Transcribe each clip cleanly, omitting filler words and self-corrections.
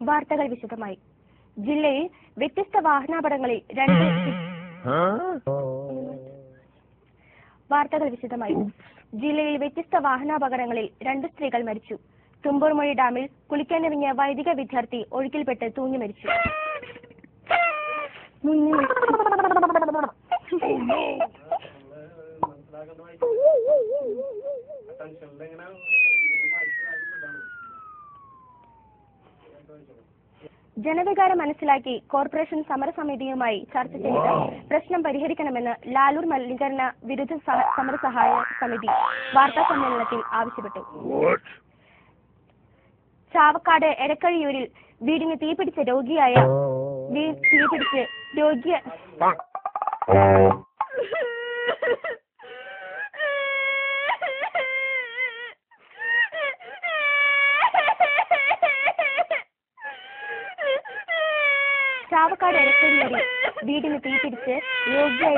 വാർത്തകൾ വിശദമായി. ജില്ലയിൽ വ്യത്യസ്ത വാഹനാപകടങ്ങളിൽ രണ്ട് സ്ത്രീകൾ മരിച്ചു. തുമ്പൂർമൊഴി ഡാമിൽ കുളിക്കാനിറങ്ങിയ വൈദിക വിദ്യാർത്ഥി ഒഴുക്കിൽപ്പെട്ട് തൂങ്ങി മരിച്ചു. ജനവികാരം മനസ്സിലാക്കി കോർപ്പറേഷൻ സമരസമിതിയുമായി ചർച്ച ചെയ്ത് പ്രശ്നം പരിഹരിക്കണമെന്ന് ലാലൂർ മലിനീകരണ വിരുദ്ധ സമരസഹായ സമിതി വാർത്താസമ്മേളനത്തിൽ ആവശ്യപ്പെട്ടു. ചാവക്കാട് എരക്കഴിയൂരിൽ വീടിന് തീപിടിച്ച് രോഗിയായ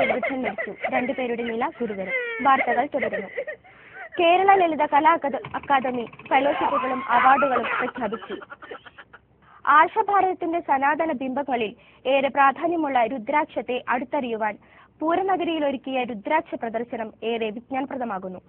വൃദ്ധൻ മരിച്ചു. 2 പേരുടെ നില ഗുരുതരം. വാർത്തകൾ തുടരുന്നു. കേരള ലളിത കലാ അക്കാദമി ഫെലോഷിപ്പുകളും അവാർഡുകളും പ്രഖ്യാപിച്ചു. ആർഷഭാരതത്തിന്റെ സനാതന ബിംബങ്ങളിൽ ഏറെ പ്രാധാന്യമുള്ള രുദ്രാക്ഷത്തെ അടുത്തറിയുവാൻ പൂരനഗരിയിൽ ഒരുക്കിയ രുദ്രാക്ഷ പ്രദർശനം ഏറെ വിജ്ഞാനപ്രദമാകുന്നു.